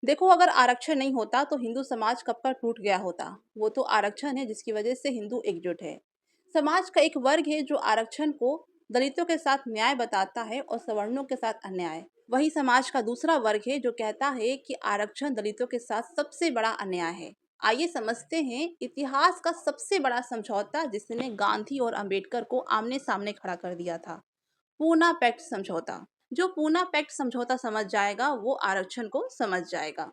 देखो, अगर आरक्षण नहीं होता तो हिंदू समाज कब का टूट गया होता। वो तो आरक्षण है जिसकी वजह से हिंदू एकजुट है। समाज का एक वर्ग है जो आरक्षण को दलितों के साथ न्याय बताता है और सवर्णों के साथ अन्याय। वही समाज का दूसरा वर्ग है जो कहता है कि आरक्षण दलितों के साथ सबसे बड़ा अन्याय है। आइए समझते हैं इतिहास का सबसे बड़ा समझौता जिसने गांधी और अंबेडकर को आमने सामने खड़ा कर दिया था। पूना पैक्ट समझौता। जो पूना पैक्ट समझौता समझ जाएगा वो आरक्षण को समझ जाएगा।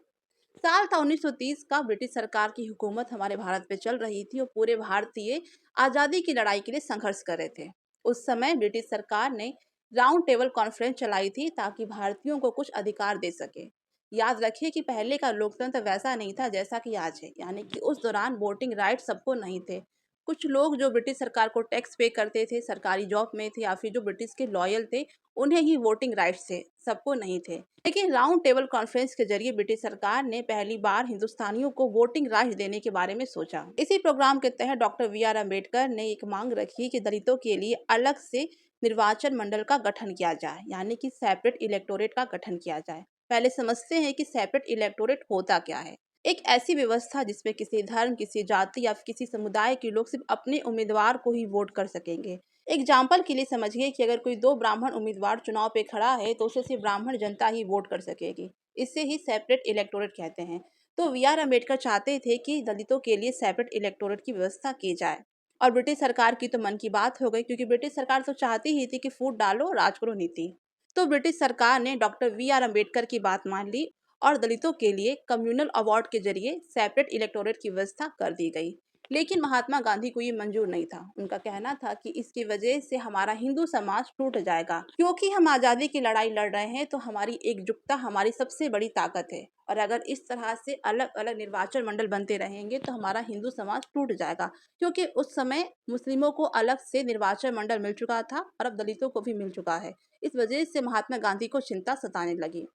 साल था 1930 का। ब्रिटिश सरकार की हुकूमत हमारे भारत पे चल रही थी और पूरे भारतीय आज़ादी की लड़ाई के लिए संघर्ष कर रहे थे। उस समय ब्रिटिश सरकार ने राउंड टेबल कॉन्फ्रेंस चलाई थी ताकि भारतीयों को कुछ अधिकार दे सके। याद रखिए कि पहले का लोकतंत्र वैसा नहीं था जैसा कि आज है, यानी कि उस दौरान वोटिंग राइट सबको नहीं थे। कुछ लोग जो ब्रिटिश सरकार को टैक्स पे करते थे, सरकारी जॉब में थे या फिर जो ब्रिटिश के लॉयल थे, उन्हें ही वोटिंग राइट्स थे, सबको नहीं थे। लेकिन राउंड टेबल कॉन्फ्रेंस के जरिए ब्रिटिश सरकार ने पहली बार हिंदुस्तानियों को वोटिंग राइट्स देने के बारे में सोचा। इसी प्रोग्राम के तहत डॉक्टर वी.आर. अम्बेडकर ने एक मांग रखी कि दलितों के लिए अलग से निर्वाचन मंडल का गठन किया जाए, यानी कि सेपरेट इलेक्टोरेट का गठन किया जाए। पहले समझते हैं कि सेपरेट इलेक्टोरेट होता क्या है। एक ऐसी व्यवस्था जिसमें किसी धर्म, किसी जाति या किसी समुदाय के लोग सिर्फ अपने उम्मीदवार को ही वोट कर सकेंगे। एग्जाम्पल के लिए समझिए कि अगर कोई दो ब्राह्मण उम्मीदवार चुनाव पे खड़ा है तो उसे सिर्फ ब्राह्मण जनता ही वोट कर सकेगी। इसे ही सेपरेट इलेक्टोरेट कहते हैं। तो वी.आर. अम्बेडकर चाहते थे कि दलितों के लिए सेपरेट इलेक्टोरेट की व्यवस्था की जाए। और ब्रिटिश सरकार की तो मन की बात हो गई, क्योंकि ब्रिटिश सरकार तो चाहती ही थी कि फूट डालो राज करो नीति। तो ब्रिटिश सरकार ने डॉक्टर वी.आर. अम्बेडकर की बात मान ली और दलितों के लिए कम्युनल अवार्ड के जरिए सेपरेट इलेक्टोरेट की व्यवस्था कर दी गई। लेकिन महात्मा गांधी को ये मंजूर नहीं था। उनका कहना था कि इसकी वजह से हमारा हिंदू समाज टूट जाएगा। क्योंकि हम आज़ादी की लड़ाई लड़ रहे हैं तो हमारी एकजुटता हमारी सबसे बड़ी ताकत है, और अगर इस तरह से अलग अलग निर्वाचन मंडल बनते रहेंगे तो हमारा हिंदू समाज टूट जाएगा। क्योंकि उस समय मुस्लिमों को अलग से निर्वाचन मंडल मिल चुका था और अब दलितों को भी मिल चुका है। इस वजह से महात्मा गांधी को चिंता सताने लगी।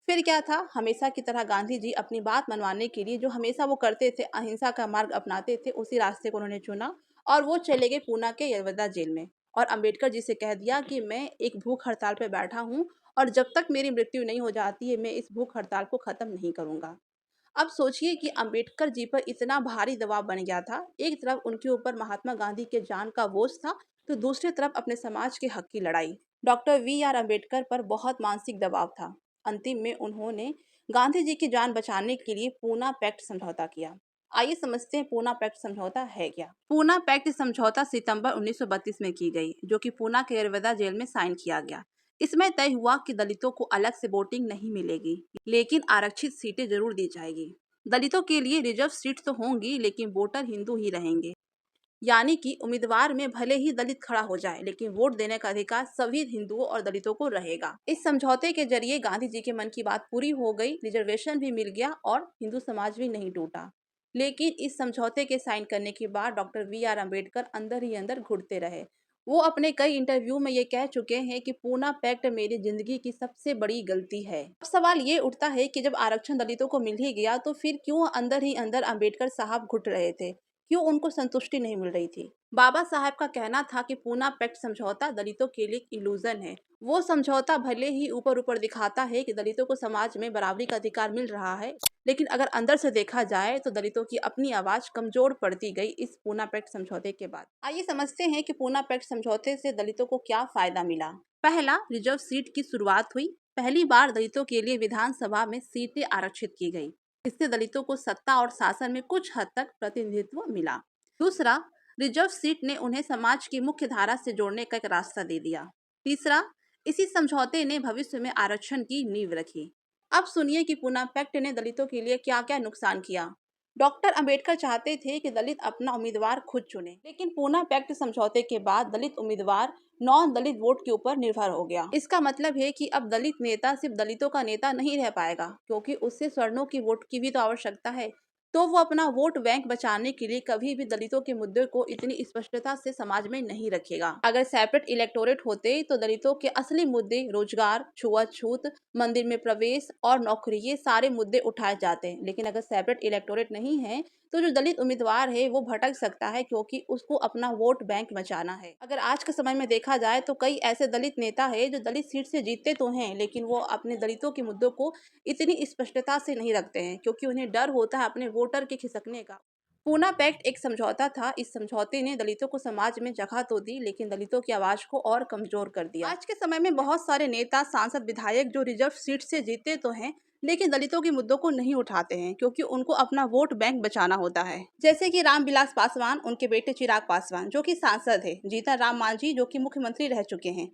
फिर क्या था, हमेशा की तरह गांधी जी अपनी बात मनवाने के लिए जो हमेशा वो करते थे, अहिंसा का मार्ग अपनाते थे, उसी रास्ते को उन्होंने चुना और वो चले गए पूना के यरवदा जेल में। और अंबेडकर जी से कह दिया कि मैं एक भूख हड़ताल पर बैठा हूँ और जब तक मेरी मृत्यु नहीं हो जाती है मैं इस भूख हड़ताल को खत्म नहीं करूंगा। अब सोचिए कि अंबेडकर जी पर इतना भारी दबाव बन गया था। एक तरफ उनके ऊपर महात्मा गांधी के जान का बोझ था, तो दूसरी तरफ अपने समाज के हक की लड़ाई। Doctor VR. अम्बेडकर पर बहुत मानसिक दबाव था। अंतिम में उन्होंने गांधी जी की जान बचाने के लिए पूना पैक्ट समझौता किया। आइए समझते हैं पूना पैक्ट समझौता है क्या। पूना पैक्ट समझौता सितंबर 1932 में की गई, जो कि पूना के यरवदा जेल में साइन किया गया। इसमें तय हुआ कि दलितों को अलग से वोटिंग नहीं मिलेगी, लेकिन आरक्षित सीटें जरूर दी जाएगी। दलितों के लिए रिजर्व सीट तो होंगी, लेकिन वोटर हिंदू ही रहेंगे। यानी कि उम्मीदवार में भले ही दलित खड़ा हो जाए, लेकिन वोट देने का अधिकार सभी हिंदुओं और दलितों को रहेगा। इस समझौते के जरिए गांधी जी के मन की बात पूरी हो गई, रिजर्वेशन भी मिल गया और हिंदू समाज भी नहीं टूटा। लेकिन इस समझौते के साइन करने के बाद डॉक्टर वी.आर. अम्बेडकर अंदर ही अंदर घुटते रहे। वो अपने कई इंटरव्यू में ये कह चुके हैं कि पूना पैक्ट मेरी जिंदगी की सबसे बड़ी गलती है। अब सवाल ये उठता है कि जब आरक्षण दलितों को मिल ही गया तो फिर क्यों अंदर ही अंदर अम्बेडकर साहब घुट रहे थे, क्यों उनको संतुष्टि नहीं मिल रही थी। बाबा साहब का कहना था कि पूना पैक्ट समझौता दलितों के लिए इल्यूजन है। वो समझौता भले ही ऊपर ऊपर दिखाता है कि दलितों को समाज में बराबरी का अधिकार मिल रहा है, लेकिन अगर अंदर से देखा जाए तो दलितों की अपनी आवाज कमजोर पड़ती गई इस पूना पैक्ट समझौते के बाद। आइए समझते हैं कि पूना पैक्ट समझौते से दलितों को क्या फायदा मिला। पहला, रिजर्व सीट की शुरुआत हुई। पहली बार दलितों के लिए विधानसभा में सीटें आरक्षित की गई। इससे दलितों को सत्ता और शासन में कुछ हद तक प्रतिनिधित्व मिला। दूसरा, रिजर्व सीट ने उन्हें समाज की मुख्य धारा से जोड़ने का एक रास्ता दे दिया। तीसरा, इसी समझौते ने भविष्य में आरक्षण की नींव रखी। अब सुनिए कि पूना पैक्ट ने दलितों के लिए क्या क्या नुकसान किया। डॉक्टर अंबेडकर चाहते थे कि दलित अपना उम्मीदवार खुद चुने, लेकिन पूना पैक्ट समझौते के बाद दलित उम्मीदवार नॉन दलित वोट के ऊपर निर्भर हो गया। इसका मतलब है कि अब दलित नेता सिर्फ दलितों का नेता नहीं रह पाएगा, क्योंकि उससे स्वर्णों की वोट की भी तो आवश्यकता है। तो वो अपना वोट बैंक बचाने के लिए कभी भी दलितों के मुद्दे को इतनी स्पष्टता से समाज में नहीं रखेगा। अगर सेपरेट इलेक्टोरेट होते तो दलितों के असली मुद्दे रोजगार, छुआछूत, मंदिर में प्रवेश और नौकरी, ये सारे मुद्दे उठाए जाते हैं। लेकिन अगर सेपरेट इलेक्टोरेट नहीं है तो जो दलित उम्मीदवार है वो भटक सकता है, क्योंकि उसको अपना वोट बैंक बचाना है। अगर आज के समय में देखा जाए तो कई ऐसे दलित नेता है जो दलित सीट से जीतते तो हैं, लेकिन वो अपने दलितों के मुद्दों को इतनी स्पष्टता से नहीं रखते हैं, क्योंकि उन्हें डर होता है अपने वोटर के खिसकने का। पूना पैक्ट एक समझौता था। इस समझौते ने दलितों को समाज में जगह तो दी, लेकिन दलितों की आवाज को और कमजोर कर दिया। आज के समय में बहुत सारे नेता, सांसद, विधायक जो रिजर्व सीट से जीते तो हैं, लेकिन दलितों के मुद्दों को नहीं उठाते हैं, क्योंकि उनको अपना वोट बैंक बचाना होता है। जैसे कि रामविलास पासवान, उनके बेटे चिराग पासवान जो कि सांसद है, जीतन राम मांझी जो कि मुख्यमंत्री रह चुके हैं।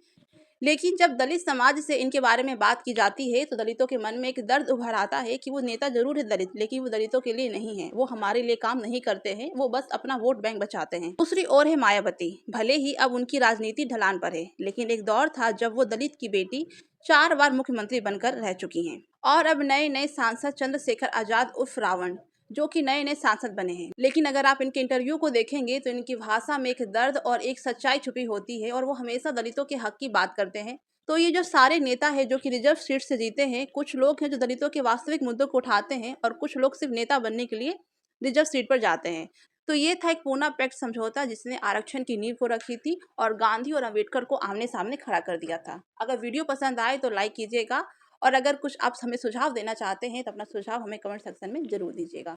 लेकिन जब दलित समाज से इनके बारे में बात की जाती है तो दलितों के मन में एक दर्द उभर आता है कि वो नेता जरूर है दलित, लेकिन वो दलितों के लिए नहीं है, वो हमारे लिए काम नहीं करते हैं, वो बस अपना वोट बैंक बचाते हैं। दूसरी ओर है मायावती। भले ही अब उनकी राजनीति ढलान पर है, लेकिन एक दौर था जब वो दलित की बेटी 4 बार मुख्यमंत्री बनकर रह चुकी हैं। और अब नए नए सांसद चंद्रशेखर आजाद उर्फ रावण जो कि नए नए सांसद बने हैं। लेकिन अगर आप इनके इंटरव्यू को देखेंगे तो इनकी भाषा में एक दर्द और एक सच्चाई छुपी होती है, और वो हमेशा दलितों के हक की बात करते हैं। तो ये जो सारे नेता है जो कि रिजर्व सीट से जीते हैं, कुछ लोग हैं जो दलितों के वास्तविक मुद्दों को उठाते हैं, और कुछ लोग सिर्फ नेता बनने के लिए रिजर्व सीट पर जाते हैं। तो ये था एक पूना पैक्ट समझौता जिसने आरक्षण की नींव को रखी थी और गांधी और अम्बेडकर को आमने सामने खड़ा कर दिया था। अगर वीडियो पसंद आए तो लाइक कीजिएगा, और अगर कुछ आप हमें सुझाव देना चाहते हैं तो अपना सुझाव हमें कमेंट सेक्शन में जरूर दीजिएगा।